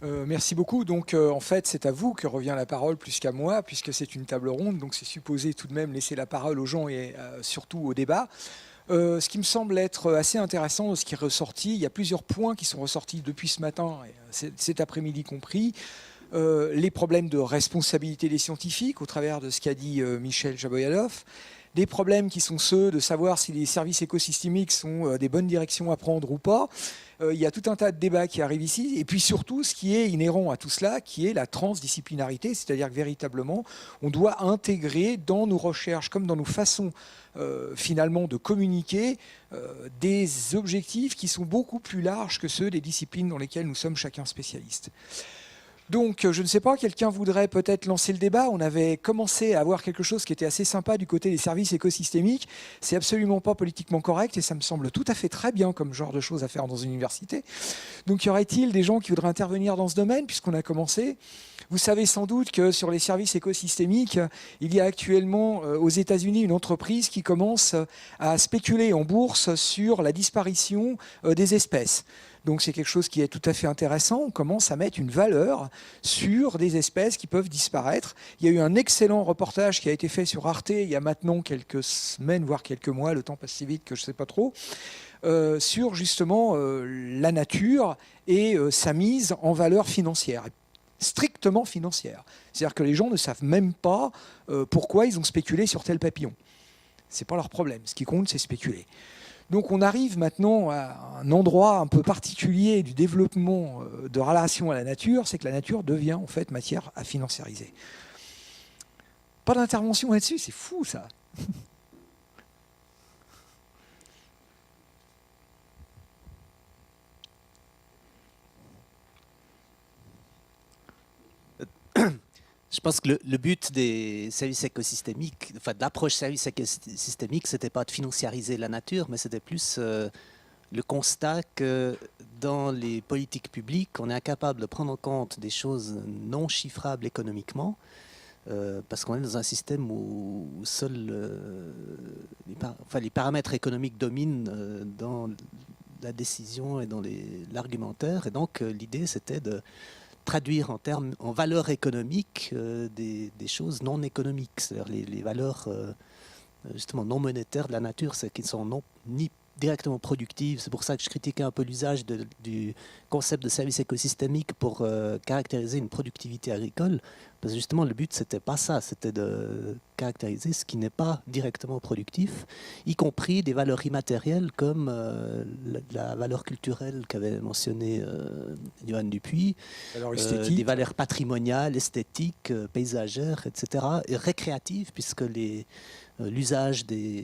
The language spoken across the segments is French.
Merci beaucoup. Donc, en fait, c'est à vous que revient la parole plus qu'à moi, puisque c'est une table ronde. Donc, c'est supposé tout de même laisser la parole aux gens et surtout au débat. Ce qui me semble être assez intéressant de ce qui est ressorti, il y a plusieurs points qui sont ressortis depuis ce matin, et cet après-midi compris. Les problèmes de responsabilité des scientifiques au travers de ce qu'a dit Michel Jaboyalov, des problèmes qui sont ceux de savoir si les services écosystémiques sont des bonnes directions à prendre ou pas. Il y a tout un tas de débats qui arrivent ici, et puis surtout ce qui est inhérent à tout cela, qui est la transdisciplinarité, c'est-à-dire que véritablement, on doit intégrer dans nos recherches, comme dans nos façons finalement de communiquer, des objectifs qui sont beaucoup plus larges que ceux des disciplines dans lesquelles nous sommes chacun spécialiste. Donc, je ne sais pas, quelqu'un voudrait peut-être lancer le débat. On avait commencé à avoir quelque chose qui était assez sympa du côté des services écosystémiques. C'est absolument pas politiquement correct et ça me semble tout à fait très bien comme genre de choses à faire dans une université. Donc, y aurait-il des gens qui voudraient intervenir dans ce domaine puisqu'on a commencé ? Vous savez sans doute que sur les services écosystémiques, il y a actuellement aux États-Unis une entreprise qui commence à spéculer en bourse sur la disparition des espèces. Donc c'est quelque chose qui est tout à fait intéressant. On commence à mettre une valeur sur des espèces qui peuvent disparaître. Il y a eu un excellent reportage qui a été fait sur Arte il y a maintenant quelques semaines, voire quelques mois, le temps passe si vite que je ne sais pas trop, sur justement la nature et sa mise en valeur financière, strictement financière. C'est-à-dire que les gens ne savent même pas pourquoi ils ont spéculé sur tel papillon. Ce n'est pas leur problème. Ce qui compte, c'est spéculer. Donc on arrive maintenant à un endroit un peu particulier du développement de relation à la nature, c'est que la nature devient en fait matière à financiariser. Pas d'intervention là-dessus, c'est fou ça. Je pense que le but des services écosystémiques, enfin de l'approche service écosystémique, c'était pas de financiariser la nature, mais c'était plus le constat que dans les politiques publiques, on est incapable de prendre en compte des choses non chiffrables économiquement, parce qu'on est dans un système où seuls les paramètres économiques dominent dans la décision et dans l'argumentaire. Et donc l'idée, c'était de traduire en valeurs économiques des choses non économiques, c'est-à-dire les valeurs justement non monétaires de la nature, c'est qui ne sont ni directement productives. C'est pour ça que je critiquais un peu l'usage du concept de service écosystémique pour caractériser une productivité agricole, parce que justement le but c'était pas ça, c'était de caractériser ce qui n'est pas directement productif, y compris des valeurs immatérielles comme la valeur culturelle qu'avait mentionné Johan Dupuis, des valeurs patrimoniales, esthétiques, paysagères, etc., et récréatives, puisque l'usage de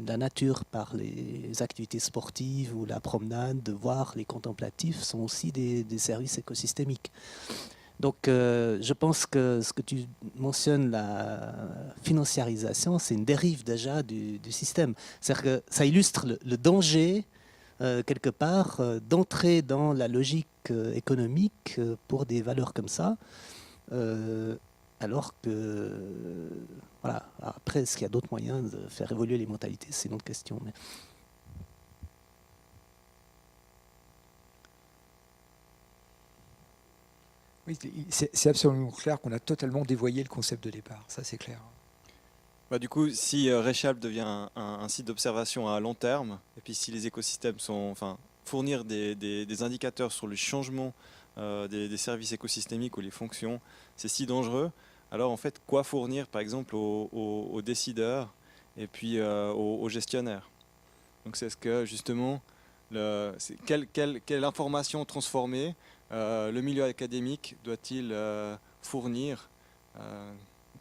la nature par les activités sportives ou la promenade, de voir les contemplatifs sont aussi des services écosystémiques. Donc je pense que ce que tu mentionnes, la financiarisation, c'est une dérive déjà du système. C'est-à-dire que ça illustre le danger, quelque part, d'entrer dans la logique économique pour des valeurs comme ça. Alors que, voilà, après, est-ce qu'il y a d'autres moyens de faire évoluer les mentalités? C'est une autre question. Mais... Oui, c'est absolument clair qu'on a totalement dévoyé le concept de départ, ça c'est clair. Bah, du coup, si Reshalp devient un site d'observation à long terme, et puis si les écosystèmes sont, enfin, fournir des indicateurs sur le changement des services écosystémiques ou les fonctions, c'est si dangereux, alors en fait, quoi fournir par exemple aux décideurs et puis aux gestionnaires? Donc c'est ce que justement, quelle information transformée le milieu académique doit-il fournir?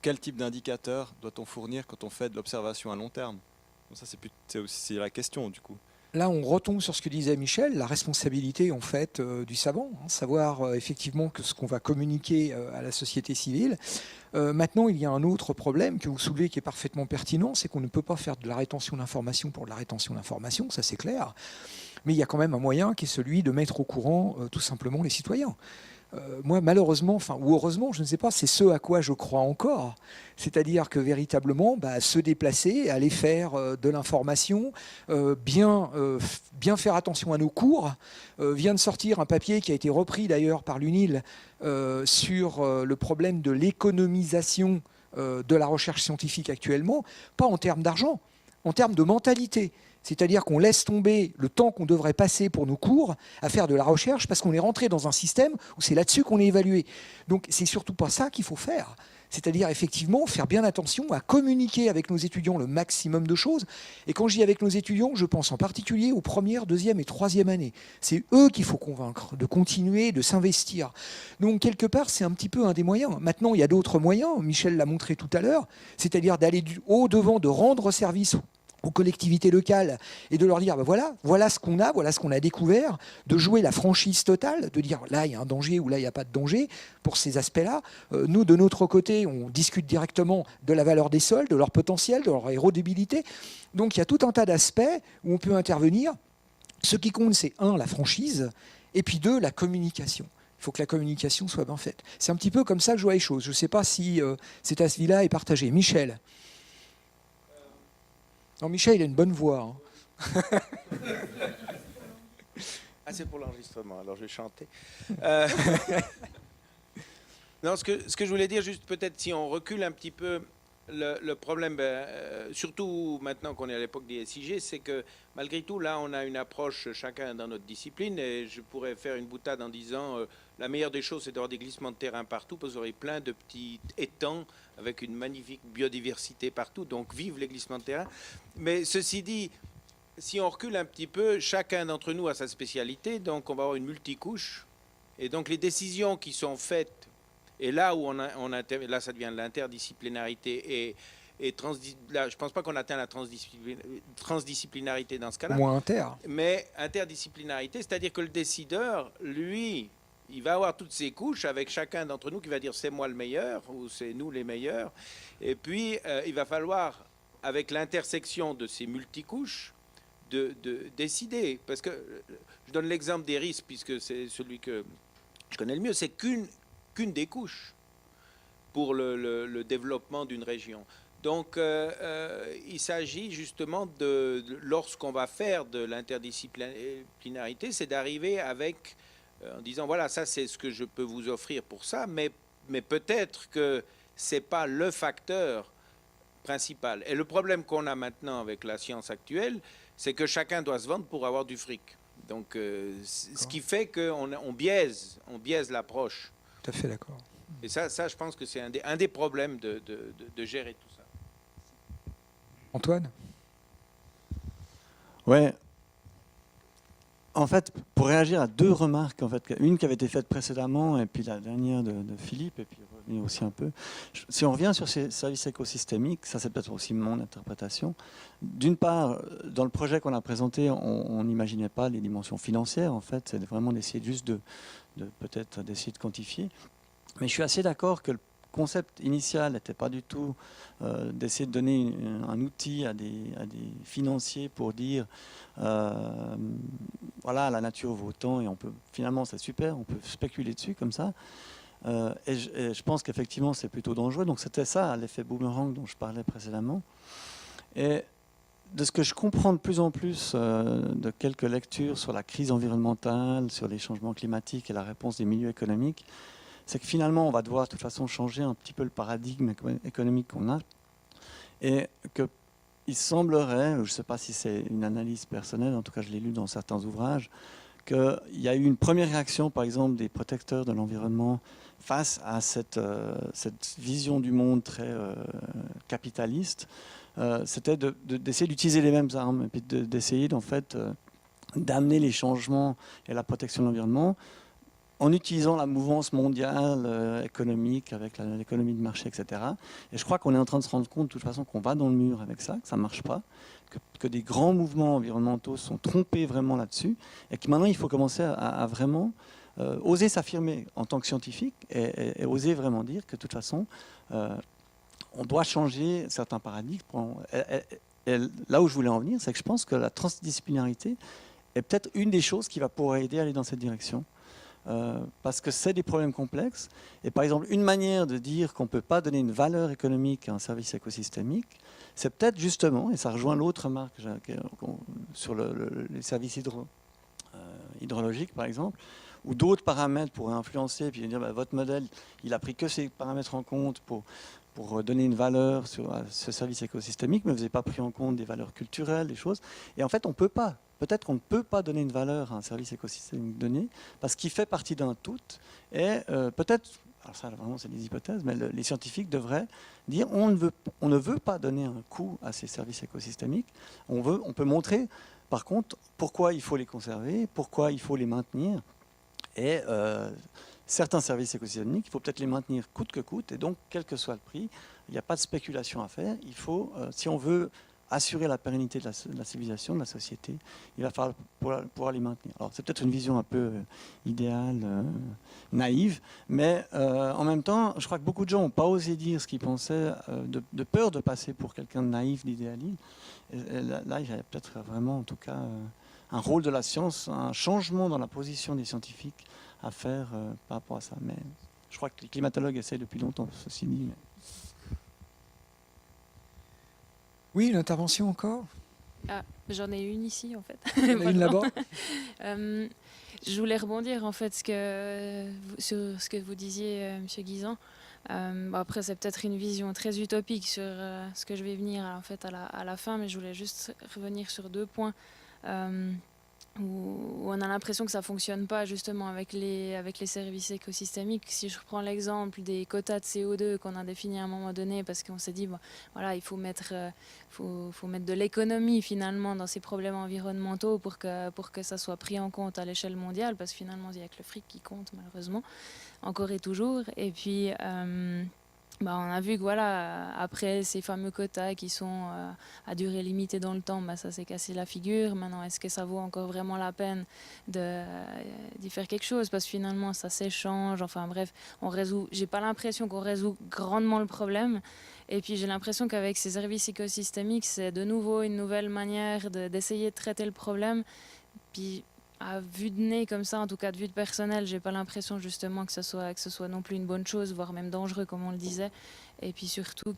Quel type d'indicateur doit-on fournir quand on fait de l'observation à long terme? Donc ça, c'est la question du coup. Là, on retombe sur ce que disait Michel, la responsabilité en fait du savant, savoir effectivement que ce qu'on va communiquer à la société civile. Maintenant, il y a un autre problème que vous soulevez qui est parfaitement pertinent, c'est qu'on ne peut pas faire de la rétention d'informations pour de la rétention d'informations, ça c'est clair. Mais il y a quand même un moyen qui est celui de mettre au courant tout simplement les citoyens. moi, malheureusement, ou heureusement, je ne sais pas, c'est ce à quoi je crois encore. C'est-à-dire que véritablement, se déplacer, aller faire de l'information, bien faire attention à nos cours. Vient de sortir un papier qui a été repris d'ailleurs par l'UNIL sur le problème de l'économisation de la recherche scientifique actuellement, pas en termes d'argent, en termes de mentalité. C'est-à-dire qu'on laisse tomber le temps qu'on devrait passer pour nos cours à faire de la recherche parce qu'on est rentré dans un système où c'est là-dessus qu'on est évalué. Donc c'est surtout pas ça qu'il faut faire. C'est-à-dire effectivement faire bien attention à communiquer avec nos étudiants le maximum de choses. Et quand je dis avec nos étudiants, je pense en particulier aux premières, deuxième et troisième années. C'est eux qu'il faut convaincre de continuer, de s'investir. Donc quelque part, c'est un petit peu un des moyens. Maintenant, il y a d'autres moyens. Michel l'a montré tout à l'heure. C'est-à-dire d'aller au-devant, de rendre service aux collectivités locales et de leur dire voilà ce qu'on a, voilà ce qu'on a découvert, de jouer la franchise totale, de dire là il y a un danger ou là il n'y a pas de danger pour ces aspects-là. Nous, de notre côté, on discute directement de la valeur des sols, de leur potentiel, de leur aérodébilité. Donc il y a tout un tas d'aspects où on peut intervenir. Ce qui compte, c'est la franchise, et puis 2, la communication. Il faut que la communication soit bien faite. C'est un petit peu comme ça que je vois les choses. Je ne sais pas si cet avis-là est partagé. Michel. Non, Michel, il a une bonne voix. C'est pour l'enregistrement, alors je vais chanter. Non, ce que je voulais dire, juste peut-être si on recule un petit peu, le problème, surtout maintenant qu'on est à l'époque des SIG, c'est que malgré tout, là, on a une approche chacun dans notre discipline, et je pourrais faire une boutade en disant la meilleure des choses, c'est d'avoir des glissements de terrain partout, parce que vous aurez plein de petits étangs avec une magnifique biodiversité partout, donc vive les glissements de terrain. Mais ceci dit, si on recule un petit peu, chacun d'entre nous a sa spécialité, donc on va avoir une multicouche, et donc les décisions qui sont faites, et là où là ça devient de l'interdisciplinarité, et là, je ne pense pas qu'on atteint la transdisciplinarité dans ce cas-là. Moins inter. Mais interdisciplinarité, c'est-à-dire que le décideur, lui, il va avoir toutes ces couches avec chacun d'entre nous qui va dire c'est moi le meilleur ou c'est nous les meilleurs. Et puis, il va falloir, avec l'intersection de ces multicouches, de décider. Parce que je donne l'exemple des risques, puisque c'est celui que je connais le mieux, c'est qu'une des couches pour le développement d'une région. Donc, il s'agit justement lorsqu'on va faire de l'interdisciplinarité, c'est d'arriver avec, en disant, voilà, ça c'est ce que je peux vous offrir pour ça, mais peut-être que ce n'est pas le facteur principal. Et le problème qu'on a maintenant avec la science actuelle, c'est que chacun doit se vendre pour avoir du fric. Donc, ce qui fait qu'on biaise l'approche. Tout à fait d'accord. Et ça, je pense que c'est un des problèmes de gérer tout ça. Antoine ? Ouais. En fait, pour réagir à deux remarques, en fait, une qui avait été faite précédemment et puis la dernière de Philippe, et puis revenir aussi un peu. Si on revient sur ces services écosystémiques, ça c'est peut-être aussi mon interprétation. D'une part, dans le projet qu'on a présenté, on n'imaginait pas les dimensions financières. En fait, c'est vraiment d'essayer juste de peut-être d'essayer de quantifier. Mais je suis assez d'accord que le concept initial n'était pas du tout d'essayer de donner un outil à des financiers pour dire voilà, la nature vaut tant et on peut, finalement c'est super, on peut spéculer dessus comme ça. Et je pense qu'effectivement c'est plutôt dangereux. Donc c'était ça l'effet boomerang dont je parlais précédemment. Et de ce que je comprends de plus en plus de quelques lectures sur la crise environnementale, sur les changements climatiques et la réponse des milieux économiques, c'est que finalement, on va devoir de toute façon changer un petit peu le paradigme économique qu'on a. Et qu'il semblerait, je ne sais pas si c'est une analyse personnelle, en tout cas je l'ai lu dans certains ouvrages, qu'il y a eu une première réaction, par exemple, des protecteurs de l'environnement face à cette vision du monde très capitaliste. C'était d'essayer d'utiliser les mêmes armes et puis d'essayer en fait, d'amener les changements et la protection de l'environnement en utilisant la mouvance mondiale économique avec l'économie de marché, etc. Et je crois qu'on est en train de se rendre compte de toute façon qu'on va dans le mur avec ça, que ça ne marche pas, que des grands mouvements environnementaux sont trompés vraiment là-dessus, et que maintenant il faut commencer à vraiment oser s'affirmer en tant que scientifique et oser vraiment dire que de toute façon, on doit changer certains paradigmes. Et là où je voulais en venir, c'est que je pense que la transdisciplinarité est peut-être une des choses qui va pouvoir aider à aller dans cette direction. parce que c'est des problèmes complexes. Et par exemple, une manière de dire qu'on ne peut pas donner une valeur économique à un service écosystémique, c'est peut-être justement, et ça rejoint l'autre remarque sur les services hydrologiques par exemple, où d'autres paramètres pourraient influencer, puis dire votre modèle, il a pris que ces paramètres en compte pour donner une valeur à ce service écosystémique, mais vous n'avez pas pris en compte des valeurs culturelles, des choses. Et en fait, on ne peut pas. Peut-être qu'on ne peut pas donner une valeur à un service écosystémique donné, parce qu'il fait partie d'un tout. Et peut-être, alors ça vraiment c'est des hypothèses, mais les scientifiques devraient dire on ne veut pas donner un coût à ces services écosystémiques. On peut montrer, par contre, pourquoi il faut les conserver, pourquoi il faut les maintenir. Et certains services écosystémiques, il faut peut-être les maintenir coûte que coûte, et donc quel que soit le prix, il n'y a pas de spéculation à faire. Il faut, si on veut assurer la pérennité de la civilisation, de la société, il va falloir pouvoir les maintenir. Alors c'est peut-être une vision un peu idéale, naïve, mais en même temps, je crois que beaucoup de gens n'ont pas osé dire ce qu'ils pensaient, de peur de passer pour quelqu'un de naïf, d'idéaliste. Et là, il y a peut-être vraiment, en tout cas, un rôle de la science, un changement dans la position des scientifiques à faire par rapport à ça. Mais je crois que les climatologues essaient depuis longtemps, ceci dit. Mais... Oui, une intervention encore? Ah, j'en ai une ici en fait. Il y en a une là-bas. Je voulais rebondir en fait sur ce que vous disiez, Monsieur Guisan. Après, c'est peut-être une vision très utopique sur ce que je vais venir en fait à la fin, mais je voulais juste revenir sur 2 points. Où on a l'impression que ça ne fonctionne pas justement avec les services écosystémiques. Si je reprends l'exemple des quotas de CO2 qu'on a définis à un moment donné, parce qu'on s'est dit, voilà, il faut mettre de l'économie finalement dans ces problèmes environnementaux pour que ça soit pris en compte à l'échelle mondiale, parce que finalement, il n'y a que le fric qui compte malheureusement, encore et toujours. Et puis... on a vu que voilà, après ces fameux quotas qui sont à durée limitée dans le temps, ça s'est cassé la figure. Maintenant, est-ce que ça vaut encore vraiment la peine d'y faire quelque chose? Parce que finalement, ça s'échange. Enfin bref, j'ai pas l'impression qu'on résout grandement le problème. Et puis j'ai l'impression qu'avec ces services écosystémiques, c'est de nouveau une nouvelle manière d'essayer de traiter le problème. Puis à vue de nez comme ça, en tout cas de vue de personnel, j'ai pas l'impression justement que ce soit non plus une bonne chose, voire même dangereux comme on le disait. Et puis surtout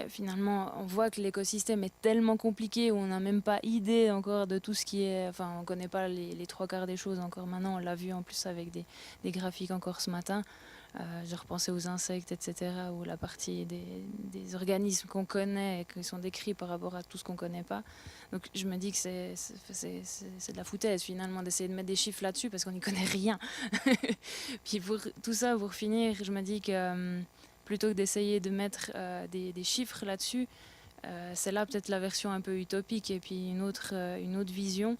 finalement, on voit que l'écosystème est tellement compliqué où on n'a même pas idée encore de tout ce qui est... Enfin, on connaît pas les 3/4 des choses encore maintenant. On l'a vu en plus avec des graphiques encore ce matin. J'ai repensé aux insectes, etc., ou la partie des organismes qu'on connaît et qui sont décrits par rapport à tout ce qu'on ne connaît pas. Donc je me dis que c'est de la foutaise finalement d'essayer de mettre des chiffres là-dessus parce qu'on n'y connaît rien. Puis pour tout ça, pour finir, je me dis que plutôt que d'essayer de mettre des chiffres là-dessus, c'est là peut-être la version un peu utopique et puis une autre vision.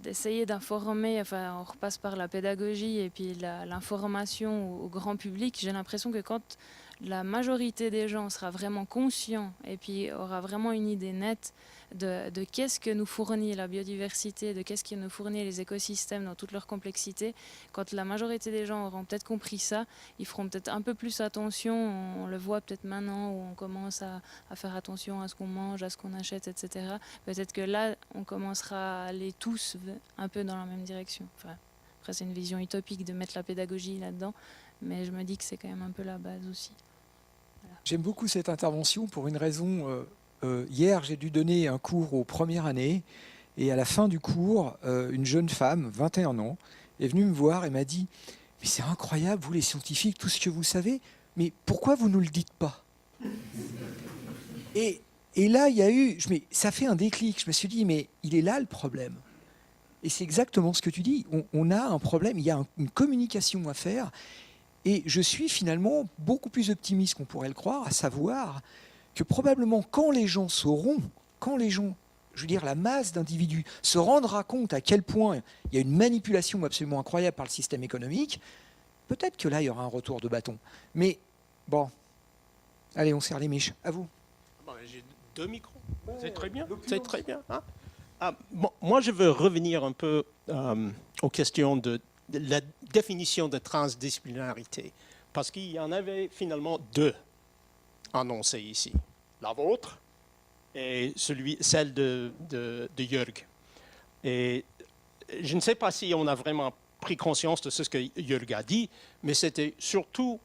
D'essayer d'informer, enfin on repasse par la pédagogie et puis l'information au grand public. J'ai l'impression que quand la majorité des gens sera vraiment conscient et puis aura vraiment une idée nette de qu'est-ce que nous fournit la biodiversité, de qu'est-ce que nous fournit les écosystèmes dans toute leur complexité, quand la majorité des gens auront peut-être compris ça, ils feront peut-être un peu plus attention. On le voit peut-être maintenant où on commence à faire attention à ce qu'on mange, à ce qu'on achète, etc. Peut-être que là, on commencera à aller tous un peu dans la même direction. Enfin, après, c'est une vision utopique de mettre la pédagogie là-dedans, mais je me dis que c'est quand même un peu la base aussi. Voilà. J'aime beaucoup cette intervention pour une raison. Hier, j'ai dû donner un cours aux premières années et à la fin du cours, une jeune femme, 21 ans, est venue me voir et m'a dit « Mais c'est incroyable, vous les scientifiques, tout ce que vous savez, mais pourquoi vous ne nous le dites pas ?» Et là, il y a eu, ça fait un déclic. Je me suis dit « Mais il est là le problème. » Et c'est exactement ce que tu dis. On a un problème, il y a une communication à faire. Et je suis finalement beaucoup plus optimiste qu'on pourrait le croire, à savoir que probablement quand les gens sauront, je veux dire la masse d'individus se rendra compte à quel point il y a une manipulation absolument incroyable par le système économique, peut-être que là il y aura un retour de bâton. Mais bon, allez, on serre les miches. À vous. J'ai 2 micros. C'est très bien. C'est très bien. Hein? Moi, je veux revenir un peu aux questions de la définition de transdisciplinarité, parce qu'il y en avait finalement 2 annoncées ici. La vôtre et celle de Jörg. Et je ne sais pas si on a vraiment pris conscience de ce que Jörg a dit, mais c'était surtout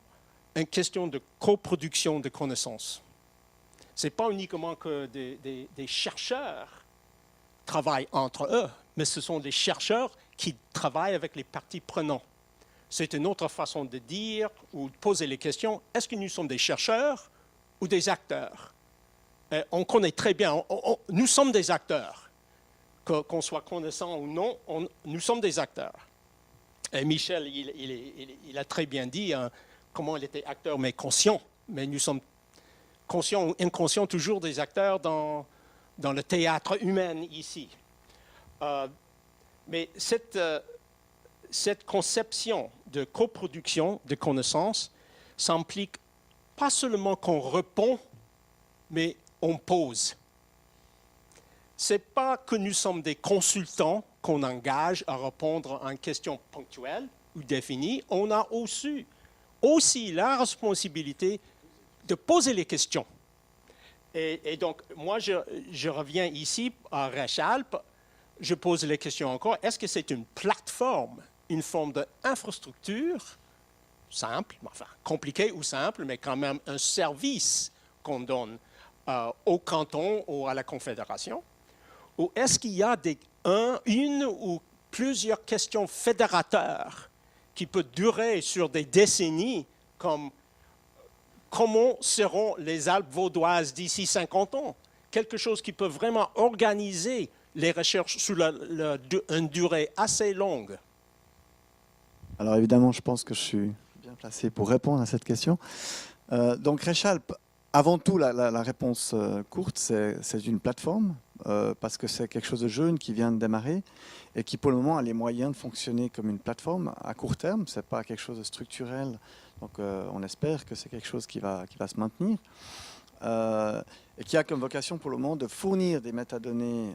une question de coproduction de connaissances. Ce n'est pas uniquement que des chercheurs travaillent entre eux, mais ce sont des chercheurs qui travaillent avec les parties prenantes. C'est une autre façon de dire ou de poser les questions. Est-ce que nous sommes des chercheurs ou des acteurs? On connaît très bien, nous sommes des acteurs. Qu'on soit connaissant ou non, nous sommes des acteurs. Et Michel, il a très bien dit comment il était acteur, mais conscient. Mais nous sommes conscients ou inconscients toujours des acteurs dans le théâtre humain ici. Mais cette conception de coproduction de connaissances s'implique pas seulement qu'on répond, mais on pose. Ce n'est pas que nous sommes des consultants qu'on engage à répondre à une question ponctuelle ou définie. On a aussi la responsabilité de poser les questions. Et donc, moi, je reviens ici à Rechalp. Je pose les questions encore. Est-ce que c'est une plateforme, une forme d'infrastructure simple, enfin compliquée ou simple, mais quand même un service qu'on donne au canton ou à la confédération? Ou est-ce qu'il y a une ou plusieurs questions fédérateurs qui peuvent durer sur des décennies, comme comment seront les Alpes vaudoises d'ici 50 ans? Quelque chose qui peut vraiment organiser les recherches sur une durée assez longue. Alors évidemment, je pense que je suis bien placé pour répondre à cette question. Donc Rechalp, avant tout, la réponse courte, c'est une plateforme, parce que c'est quelque chose de jeune qui vient de démarrer et qui pour le moment a les moyens de fonctionner comme une plateforme à court terme. Ce n'est pas quelque chose de structurel, donc on espère que c'est quelque chose qui va se maintenir. Et qui a comme vocation pour le moment de fournir des métadonnées.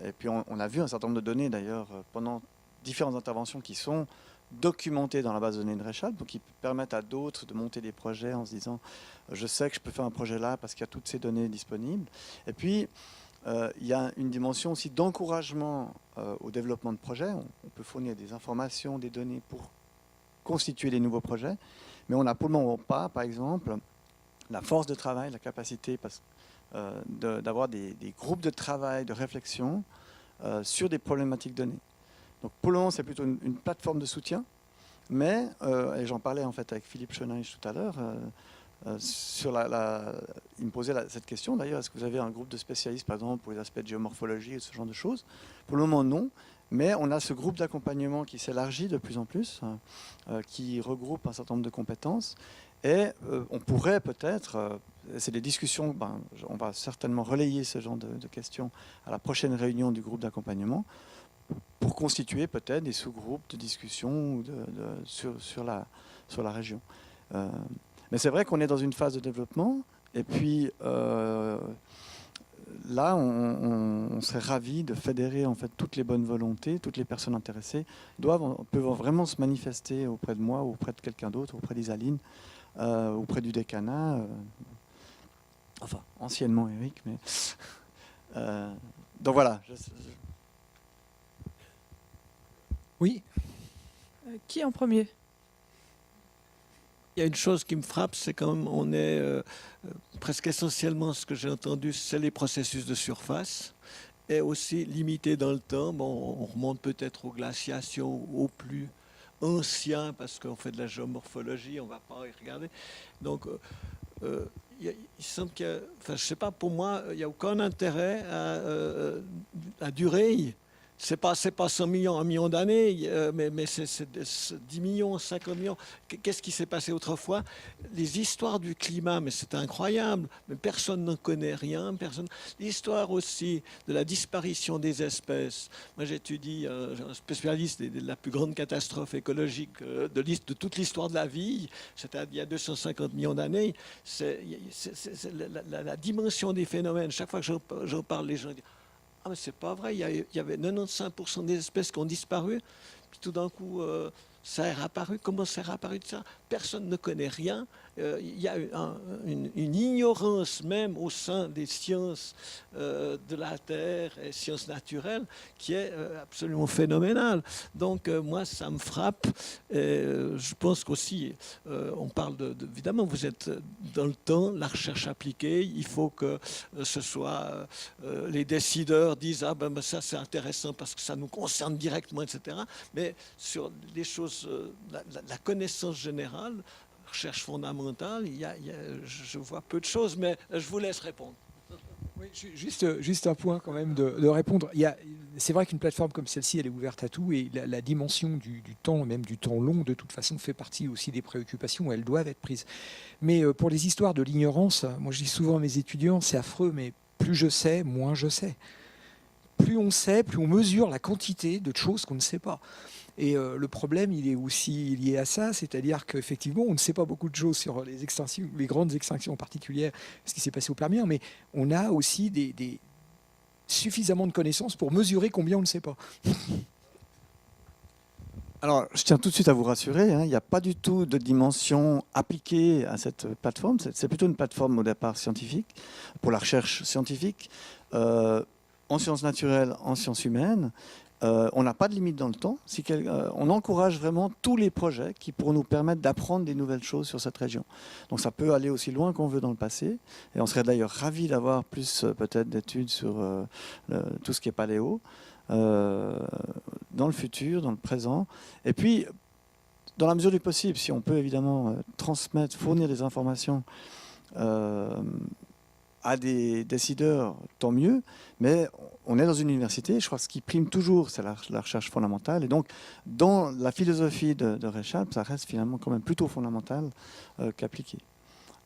Et puis on a vu un certain nombre de données d'ailleurs pendant différentes interventions qui sont documentées dans la base de données de Rechalp, donc qui permettent à d'autres de monter des projets en se disant je sais que je peux faire un projet là parce qu'il y a toutes ces données disponibles. Et puis il y a une dimension aussi d'encouragement au développement de projets. On peut fournir des informations, des données pour constituer des nouveaux projets, mais on n'a pour le moment pas, par exemple, la force de travail, la capacité d'avoir des groupes de travail, de réflexion sur des problématiques données. Donc pour le moment, c'est plutôt une plateforme de soutien, mais, et j'en parlais en fait avec Philippe Schoeneich tout à l'heure, il me posait cette question d'ailleurs, est-ce que vous avez un groupe de spécialistes par exemple pour les aspects de géomorphologie et ce genre de choses? Pour le moment, non. Mais on a ce groupe d'accompagnement qui s'élargit de plus en plus, qui regroupe un certain nombre de compétences. Et on pourrait peut-être, c'est des discussions, on va certainement relayer ce genre de questions à la prochaine réunion du groupe d'accompagnement pour constituer peut-être des sous-groupes de discussion sur la région. Mais c'est vrai qu'on est dans une phase de développement et puis là on serait ravis de fédérer en fait toutes les bonnes volontés, toutes les personnes intéressées peuvent vraiment se manifester auprès de moi ou auprès de quelqu'un d'autre, auprès d'Isaline. Auprès du décanat, enfin anciennement Eric, mais donc voilà. Oui. Qui en premier? Il y a une chose qui me frappe, c'est quand même, on est presque essentiellement, ce que j'ai entendu, c'est les processus de surface, et aussi limité dans le temps. Bon, on remonte peut-être aux glaciations, au plus ancien, parce qu'on fait de la géomorphologie, on ne va pas y regarder. Donc, il semble qu'il y a, enfin, je ne sais pas, pour moi, il n'y a aucun intérêt à durer. Ce n'est pas 100 millions, 1 million d'années, mais c'est 10 millions, 50 millions. Qu'est-ce qui s'est passé autrefois? Les histoires du climat, mais c'est incroyable, mais personne n'en connaît rien. L'histoire aussi de la disparition des espèces. Moi, j'étudie, un spécialiste de la plus grande catastrophe écologique de toute l'histoire de la vie, c'était il y a 250 millions d'années. C'est la dimension des phénomènes. Chaque fois que j'en parle, les gens disent: ah, mais c'est pas vrai, il y avait 95% des espèces qui ont disparu. puis tout d'un coup, ça est apparu. Comment c'est apparu de ça? Personne ne connaît rien. Il y a une ignorance même au sein des sciences de la Terre et sciences naturelles qui est absolument phénoménale. Donc moi, ça me frappe. Et, je pense qu'aussi, on parle évidemment, vous êtes dans le temps, la recherche appliquée. Il faut que ce soit les décideurs disent ah ben ça c'est intéressant parce que ça nous concerne directement, etc. Mais sur les choses, la connaissance générale, recherche fondamentale, je vois peu de choses, mais je vous laisse répondre. Oui, juste un point quand même de répondre. C'est vrai qu'une plateforme comme celle-ci, elle est ouverte à tout et la dimension du temps, même du temps long, de toute façon, fait partie aussi des préoccupations. Elles doivent être prises. Mais pour les histoires de l'ignorance, moi je dis souvent à mes étudiants, c'est affreux, mais plus je sais, moins je sais. Plus on sait, plus on mesure la quantité de choses qu'on ne sait pas. Et le problème, il est aussi lié à ça, c'est-à-dire qu'effectivement, on ne sait pas beaucoup de choses sur les extinctions, les grandes extinctions en particulier, ce qui s'est passé au Permien, mais on a aussi suffisamment de connaissances pour mesurer combien on ne sait pas. Alors, je tiens tout de suite à vous rassurer, hein, il n'y a pas du tout de dimension appliquée à cette plateforme. C'est plutôt une plateforme au départ scientifique, pour la recherche scientifique, en sciences naturelles, en sciences humaines. On n'a pas de limite dans le temps. On encourage vraiment tous les projets qui pourront nous permettre d'apprendre des nouvelles choses sur cette région. Donc ça peut aller aussi loin qu'on veut dans le passé. Et on serait d'ailleurs ravis d'avoir plus peut-être d'études sur tout ce qui est paléo dans le futur, dans le présent. Et puis, dans la mesure du possible, si on peut évidemment transmettre, fournir des informations à des décideurs, tant mieux, mais on est dans une université, je crois que ce qui prime toujours, c'est la recherche fondamentale, et donc dans la philosophie de Rechalp, ça reste finalement quand même plutôt fondamental qu'appliqué.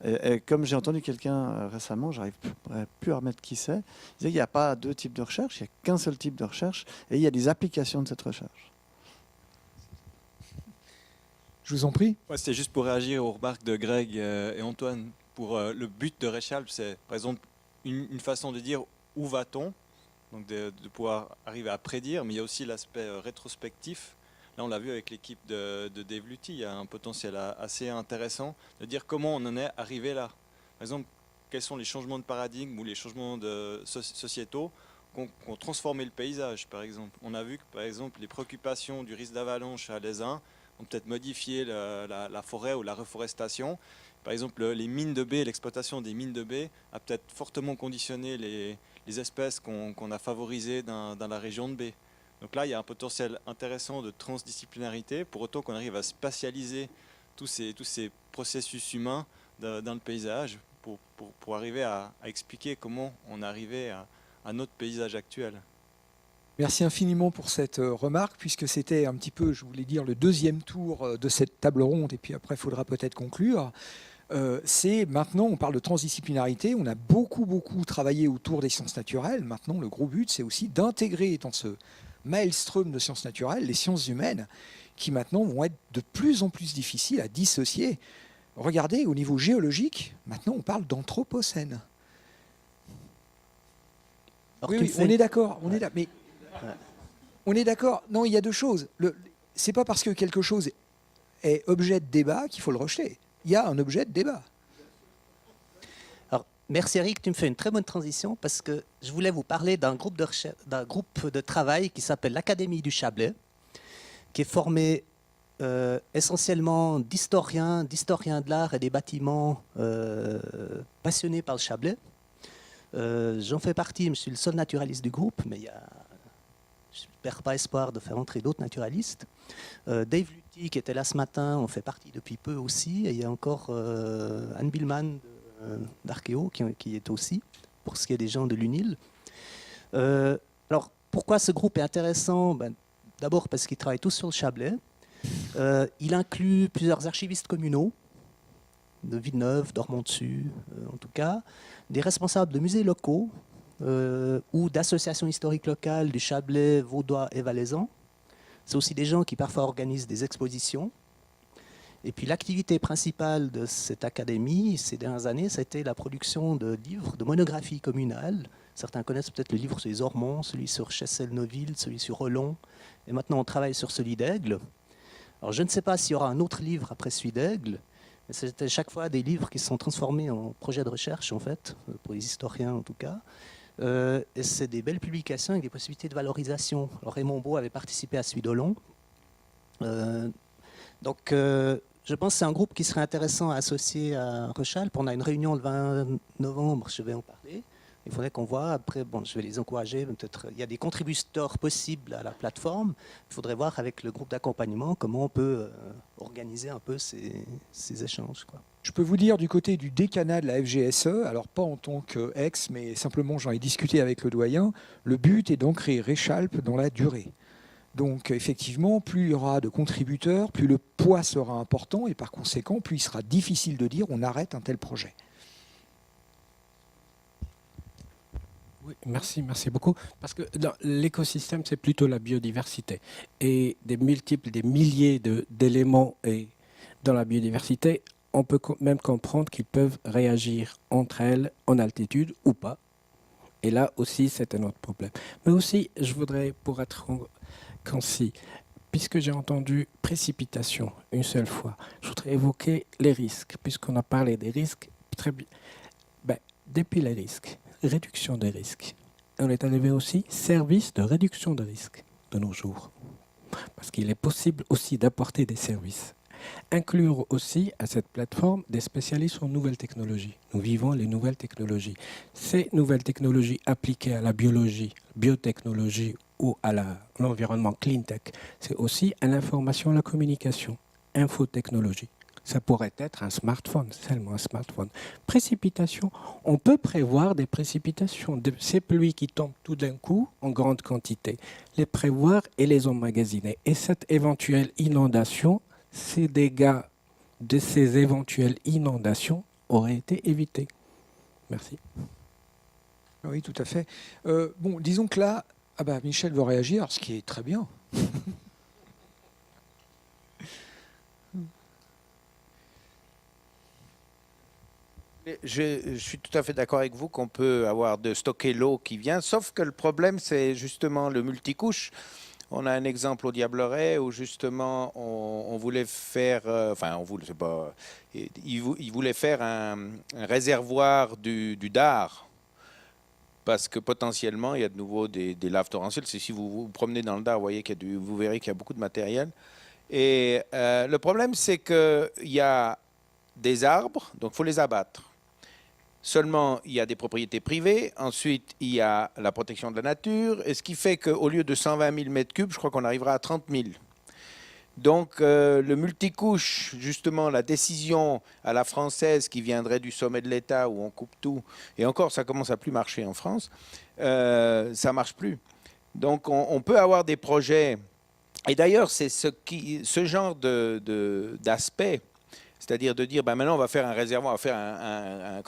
Et comme j'ai entendu quelqu'un récemment, j'arrive plus à remettre qui c'est, il disait qu'il n'y a pas deux types de recherche, il n'y a qu'un seul type de recherche, et il y a des applications de cette recherche. Je vous en prie. Ouais, c'était juste pour réagir aux remarques de Greg et Antoine. Pour le but de Rechalp, c'est par exemple une façon de dire où va-t-on, donc de pouvoir arriver à prédire, mais il y a aussi l'aspect rétrospectif. Là, on l'a vu avec l'équipe de Dave Luty, il y a un potentiel assez intéressant de dire comment on en est arrivé là. Par exemple, quels sont les changements de paradigme ou les changements sociétaux qui ont transformé le paysage, par exemple. On a vu que, par exemple, les préoccupations du risque d'avalanche à l'Aisin ont peut-être modifié la forêt ou la reforestation. Par exemple, les mines de baies, l'exploitation des mines de baies a peut-être fortement conditionné les espèces qu'on a favorisées dans la région de baie. Donc là, il y a un potentiel intéressant de transdisciplinarité, pour autant qu'on arrive à spatialiser tous ces processus humains dans le paysage pour arriver à expliquer comment on est arrivé à notre paysage actuel. Merci infiniment pour cette remarque, puisque c'était un petit peu, je voulais dire, le deuxième tour de cette table ronde, et puis après, il faudra peut-être conclure. C'est maintenant, on parle de transdisciplinarité, on a beaucoup travaillé autour des sciences naturelles. Maintenant, le gros but, c'est aussi d'intégrer dans ce maelstrom de sciences naturelles les sciences humaines, qui maintenant vont être de plus en plus difficiles à dissocier. Regardez, au niveau géologique, maintenant, on parle d'anthropocène. Oui, on est d'accord, mais on est d'accord. Non, il y a deux choses. C'est pas parce que quelque chose est objet de débat qu'il faut le rejeter. Il y a un objet de débat. Alors, merci Eric, tu me fais une très bonne transition parce que je voulais vous parler d'un groupe de travail qui s'appelle l'Académie du Chablais, qui est formé essentiellement d'historiens de l'art et des bâtiments passionnés par le Chablais. J'en fais partie, je suis le seul naturaliste du groupe, mais je ne perds pas espoir de faire entrer d'autres naturalistes. Dave Luty, qui était là ce matin, on fait partie depuis peu aussi. Et il y a encore Anne Billman d'Archéo qui est aussi, pour ce qui est des gens de l'UNIL. Alors, pourquoi ce groupe est intéressant? D'abord parce qu'ils travaillent tous sur le Chablais. Il inclut plusieurs archivistes communaux, de Villeneuve, d'Ormont-Dessus, en tout cas, des responsables de musées locaux ou d'associations historiques locales du Chablais, Vaudois et Valaisan. C'est aussi des gens qui parfois organisent des expositions. Et puis l'activité principale de cette académie ces dernières années, c'était la production de livres, de monographies communales Certains connaissent peut-être le livre sur les Ormonts, celui sur Chessel-Noville, celui sur Olon. Et maintenant, on travaille sur celui d'Aigle. Alors, je ne sais pas s'il y aura un autre livre après celui d'Aigle, mais c'était chaque fois des livres qui se sont transformés en projets de recherche, en fait, pour les historiens en tout cas. Et c'est des belles publications avec des possibilités de valorisation. Alors, Raymond Beau avait participé à celui d'Olon. Donc, je pense que c'est un groupe qui serait intéressant à associer à Rechalp. On a une réunion le 20 novembre, je vais en parler. Il faudrait qu'on voit, après, bon, je vais les encourager, peut-être, il y a des contributeurs possibles à la plateforme. Il faudrait voir avec le groupe d'accompagnement comment on peut organiser un peu ces échanges, quoi. Je peux vous dire du côté du décanat de la FGSE, alors pas en tant qu'ex, mais simplement j'en ai discuté avec le doyen, le but est d'ancrer Rechalp dans la durée. Donc effectivement, plus il y aura de contributeurs, plus le poids sera important et par conséquent, plus il sera difficile de dire on arrête un tel projet. Oui, merci beaucoup. Parce que dans l'écosystème, c'est plutôt la biodiversité. Et des milliers d'éléments dans la biodiversité, on peut même comprendre qu'ils peuvent réagir entre elles en altitude ou pas. Et là aussi, c'est un autre problème. Mais aussi, je voudrais, pour être concis, puisque j'ai entendu précipitation une seule fois, je voudrais évoquer les risques, puisqu'on a parlé des risques. Très bien. Depuis les risques, réduction des risques. On est arrivé aussi service de réduction de risques de nos jours. Parce qu'il est possible aussi d'apporter des services. Inclure aussi à cette plateforme des spécialistes en nouvelles technologies. Nous vivons les nouvelles technologies. Ces nouvelles technologies appliquées à la biologie, biotechnologie ou à l'environnement clean tech, c'est aussi à l'information et la communication, infotechnologie. Ça pourrait être un smartphone, seulement un smartphone. Précipitation, on peut prévoir des précipitations, de ces pluies qui tombent tout d'un coup en grande quantité, les prévoir et les emmagasiner. Et cette éventuelle inondation, ces dégâts de ces éventuelles inondations auraient été évités. Merci. Oui, tout à fait. Bon, disons que là, Michel veut réagir, ce qui est très bien. Je suis tout à fait d'accord avec vous qu'on peut avoir de stocker l'eau qui vient, sauf que le problème, c'est justement le multicouche. On a un exemple au Diableret où justement on voulait faire, il voulait faire un réservoir du Dard, parce que potentiellement il y a de nouveau des laves torrentielles. Si vous vous promenez dans le Dard, vous verrez qu'il y a beaucoup de matériel. Et le problème, c'est qu'il y a des arbres, donc il faut les abattre. Seulement, il y a des propriétés privées. Ensuite, il y a la protection de la nature. Et ce qui fait qu'au lieu de 120 000 m3, je crois qu'on arrivera à 30 000. Donc, le multicouche, justement, la décision à la française qui viendrait du sommet de l'État où on coupe tout, et encore, ça commence à plus marcher en France, ça ne marche plus. Donc, on peut avoir des projets. Et d'ailleurs, c'est ce genre d'aspect. C'est-à-dire de dire, maintenant on va faire un réservoir, on va faire un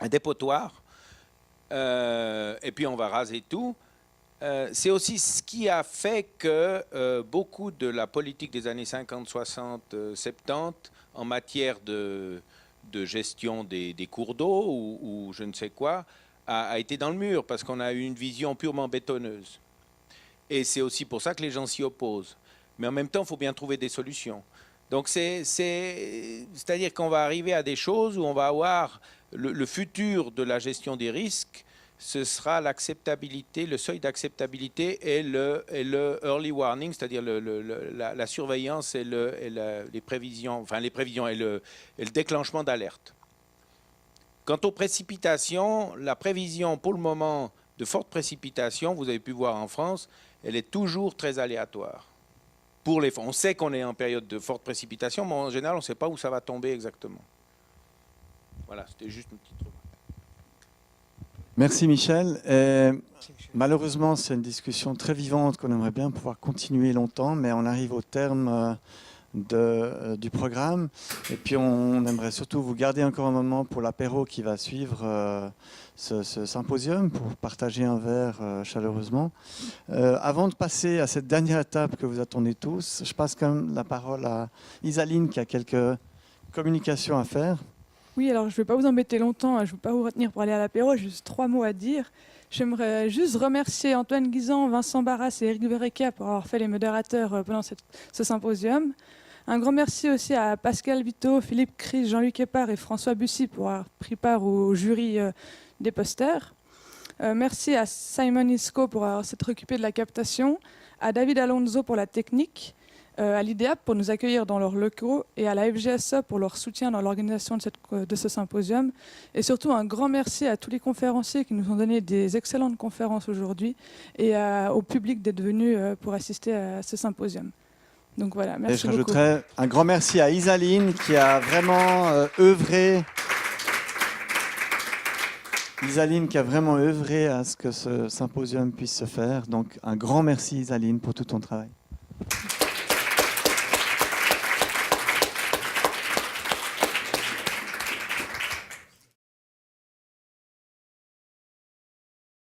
dépotoir, et puis on va raser tout. C'est aussi ce qui a fait que beaucoup de la politique des années 50, 60, 70, en matière de gestion des cours d'eau ou je ne sais quoi, a été dans le mur, parce qu'on a eu une vision purement bétonneuse. Et c'est aussi pour ça que les gens s'y opposent. Mais en même temps, il faut bien trouver des solutions. Donc, c'est-à-dire qu'on va arriver à des choses où on va avoir le futur de la gestion des risques, ce sera l'acceptabilité, le seuil d'acceptabilité et le early warning, c'est-à-dire la surveillance et les prévisions et le déclenchement d'alerte. Quant aux précipitations, la prévision pour le moment de fortes précipitations, vous avez pu voir en France, elle est toujours très aléatoire. On sait qu'on est en période de forte précipitation, mais en général, on ne sait pas où ça va tomber exactement. Voilà, c'était juste une petite remarque. Merci Michel. Malheureusement, c'est une discussion très vivante qu'on aimerait bien pouvoir continuer longtemps, mais on arrive au terme du programme. Et puis on aimerait surtout vous garder encore un moment pour l'apéro qui va suivre ce symposium, pour partager un verre chaleureusement. Avant de passer à cette dernière étape que vous attendez tous, je passe quand même la parole à Isaline qui a quelques communications à faire. Oui, alors je ne vais pas vous embêter longtemps, je ne vais pas vous retenir pour aller à l'apéro, j'ai juste 3 mots à dire. J'aimerais juste remercier Antoine Guisan, Vincent Barras et Eric Verreca pour avoir fait les modérateurs pendant ce symposium. Un grand merci aussi à Pascal Vito, Philippe Cris, Jean-Luc Épard et François Bussy pour avoir pris part au jury des posters. Merci à Simon Isco pour s'être occupé de la captation, à David Alonso pour la technique, à l'IDEAP pour nous accueillir dans leurs locaux et à la FGSE pour leur soutien dans l'organisation de ce symposium. Et surtout un grand merci à tous les conférenciers qui nous ont donné des excellentes conférences aujourd'hui et au public d'être venu pour assister à ce symposium. Donc voilà, merci et je beaucoup. rajouterais un grand merci à Isaline qui a vraiment œuvré. Isaline qui a vraiment œuvré à ce que ce symposium puisse se faire. Donc un grand merci Isaline pour tout ton travail.